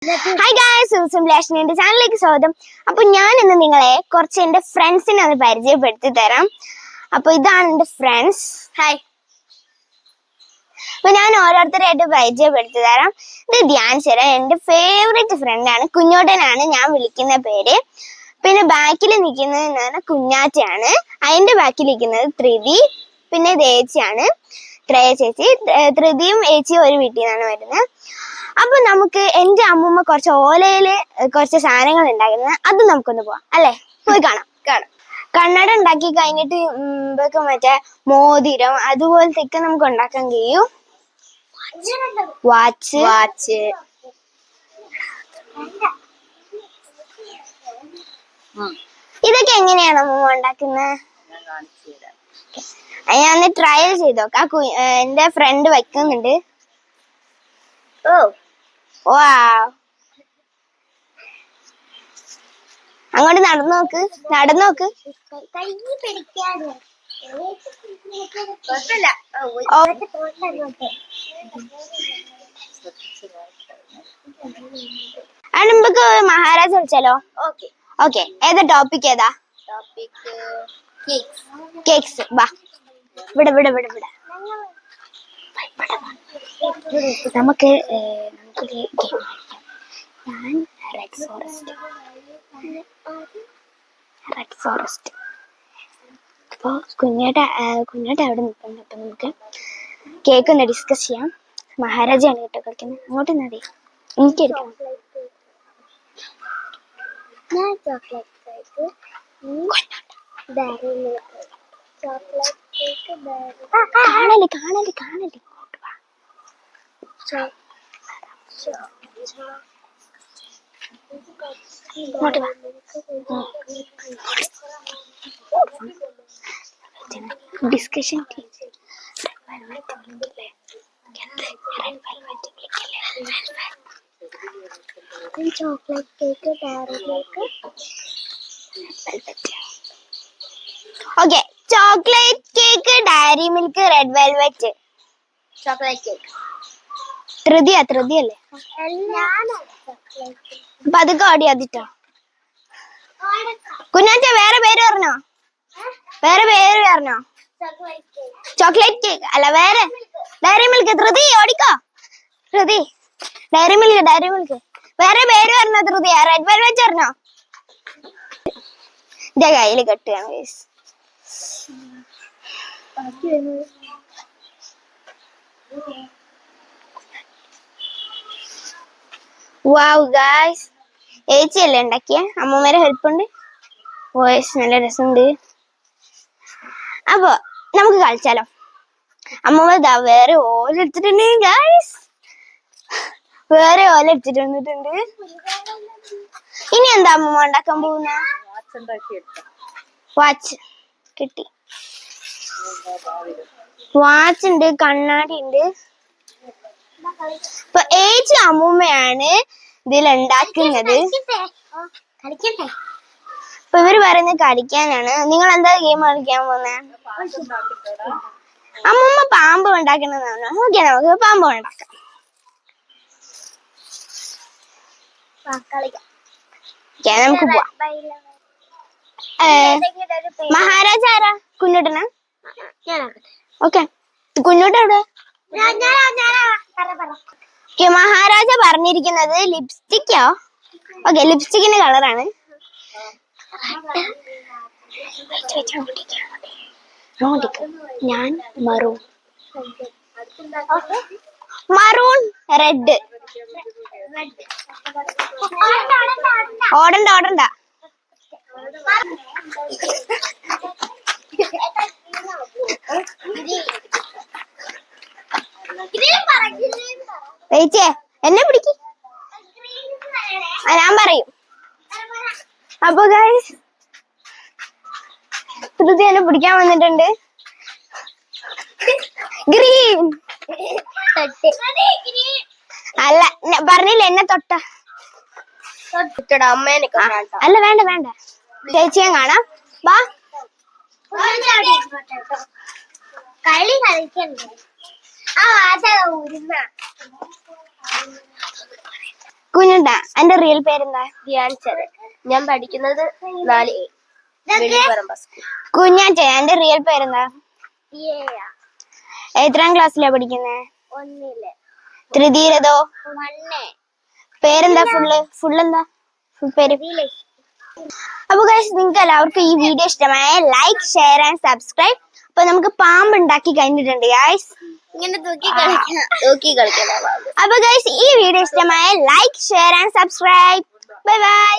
Hi guys, എന്റെ ചാനലിലേക്ക് സ്വാഗതം. അപ്പൊ ഞാൻ ഇന്ന് നിങ്ങളെ കുറച്ച് എന്റെ ഫ്രണ്ട്സിനെ ഒന്ന് പരിചയപ്പെടുത്തി തരാം. അപ്പൊ ഇതാണ് എന്റെ ഫ്രണ്ട്സ്. ഹായ്. അപ്പൊ ഞാൻ ഓരോരുത്തരായിട്ട് പരിചയപ്പെടുത്തി തരാം. ഇത് ധ്യാൻചരൻ, എന്റെ ഫേവറേറ്റ് ഫ്രണ്ടാണ്. കുഞ്ഞോട്ടനാണ് ഞാൻ വിളിക്കുന്ന പേര്. പിന്നെ ബാക്കിൽ നിൽക്കുന്നത് കുഞ്ഞാറ്റയാണ്. അതിന്റെ ബാക്കിൽ നിൽക്കുന്നത് ത്രിതി. പിന്നെ ഇത് ഏച്ചിയാണ്, ശ്രേയ ചേച്ചി. ത്രിതിയും ഏച്ചിയും ഒരു വീട്ടിൽ നിന്നാണ് വരുന്നത്. അപ്പൊ നമുക്ക് എന്റെ അമ്മൂമ്മ കുറച്ച് ഓലയില് കുറച്ച് സാധനങ്ങൾ ഉണ്ടാക്കുന്നത്, അത് നമുക്കൊന്ന് പോവാം അല്ലെ? പോയി കാണാം. കണ്ണട ഉണ്ടാക്കി കഴിഞ്ഞിട്ട് മറ്റേ മോതിരം അതുപോലത്തെ നമുക്ക് ഉണ്ടാക്കാൻ കഴിയും. വാച്ച് ഇതൊക്കെ എങ്ങനെയാണ് അമ്മൂമ്മ ഉണ്ടാക്കുന്നത്? ഞാൻ ട്രയൽ ചെയ്ത് നോക്കാം. എന്റെ ഫ്രണ്ട് വയ്ക്കുന്നുണ്ട്. അങ്ങോട്ട് നടന്നു നോക്ക്. നമുക്ക് മഹാരാജ വിളിച്ചാലോ? ഓക്കെ. ഏതാ ടോപ്പിക്? കേക്ക്സ്. വാ, ഇവിടെ നമുക്ക് ഞാൻ റെഡ് ഫോറസ്റ്റ്. അപ്പൊ കുഞ്ഞേട്ട അവിടെ നിൽക്കുന്നുണ്ട്. അപ്പൊ നമുക്ക് കേക്ക് ഒന്ന് ഡിസ്കസ് ചെയ്യാം. മഹാരാജയാണ് കേട്ടോ കളിക്കുന്നത്. അങ്ങോട്ട് മതി, എനിക്ക് എടുക്കണം. കാണല് discussion chocolate cake, okay. Chocolate cake, Dairy Milk, red velvet. Chocolate cake ധൃതി അല്ലേ? അപ്പൊ അതൊക്കെ ഓടി അതിട്ടോ. കുഞ്ഞാറ്റ വേറെ പേര് പറഞ്ഞോ? ചോക്ലേറ്റ് കേക്ക് അല്ല, വേറെ ഡയറി മിൽക്ക്. ധൃതി ഓടിക്കോ. Dairy Milk. വേറെ പേര് പറഞ്ഞോ ധൃതി? റെഡ് വെൽവെറ്റ് പറഞ്ഞോ? എന്റെ കയ്യില് കെട്ടുകയാണ്. വാവ് ഗായ്സ്, ഏച്ചിയല്ലേ ഉണ്ടാക്കിയ? അമ്മൂമ്മേരെ ഹെൽപ്പ് ഉണ്ട്. വോയിസ് നല്ല രസമുണ്ട്. അപ്പൊ നമുക്ക് കളിച്ചാലോ? അമ്മൂമ്മ വേറെ ഓല എടുത്തിട്ടുണ്ട് ഗായ്സ്. ഇനി എന്താ അമ്മൂമ്മ ഉണ്ടാക്കാൻ പോകുന്ന? വാച്ച് കിട്ടി. വാച്ച് ഉണ്ട്, കണ്ണാടി ഉണ്ട്. ഇപ്പൊ ഏച്ചി അമ്മൂമ്മയാണ് ഇതിലുണ്ടാക്കുന്നത്. ഇപ്പൊ ഇവര് പറയുന്നത് കളിക്കാനാണ്. നിങ്ങൾ എന്താ ഗെയിം കളിക്കാൻ പോകുന്നത്? അമ്മൂമ്മ പാമ്പ് ഉണ്ടാക്കണമെന്നാണ്. ഓക്കെ, നമുക്ക് പാമ്പ് ഉണ്ടാക്കാം. നമുക്ക് പോവാം. മഹാരാജ ആരാ? കുഞ്ഞോട്ടനാ? ഓക്കെ. കുഞ്ഞോട്ട എവിടെ? മഹാരാജ പറഞ്ഞിരിക്കുന്നത് ലിപ്സ്റ്റിക്കോ? ഓക്കെ, ലിപ്സ്റ്റിക്കിന്റെ കളറാണ്. ഞാൻ മറൂൺ റെഡ്. ഓടണ്ട. എന്നെ പിടിക്ക്. ഞാൻ പറയും. അപ്പൊ ഗൈസ്, ധൃതി എന്നെ പിടിക്കാൻ വന്നിട്ടുണ്ട്. ഗ്രീൻ അല്ല, പറഞ്ഞില്ല എന്നെ തൊട്ട. അല്ല, വേണ്ട. ചേച്ചിയെ കാണാം. വാ. കളി കളിക്കണ്ടേ? ആ വാസ ഊരുന്ന കുഞ്ഞുട്ടാ എന്റെ റിയൽ പേരെന്താ? ധ്യാൻ ചരൺ. ഞാൻ പഠിക്കുന്നത് 4A വെളിപ്പറമ്പ സ്കൂൾ. കുഞ്ഞാറ്റ എന്റെ റിയൽ പേരെന്താ? എത്രാം ക്ലാസ്സിലാ പഠിക്കുന്നേ? 1 തൃതീരതോ? പേരെന്താ? ഫുൾ എന്താ പേര്? അപ്പൊ ഗൈസ് നിങ്ങൾക്ക് എല്ലാവർക്കും ഈ വീഡിയോ ഇഷ്ടമായ ലൈക്ക് ഷെയർ ആൻഡ് സബ്സ്ക്രൈബ്. അപ്പൊ നമുക്ക് പാമ്പ് ഉണ്ടാക്കി കഴിഞ്ഞിട്ടുണ്ട് ഗൈസ്. ഇങ്ങനെ തൂക്കി കളിക്കാം. അപ്പൊ ഗൈസ് ഈ വീഡിയോ ഇഷ്ടമായ like share and subscribe. Bye bye.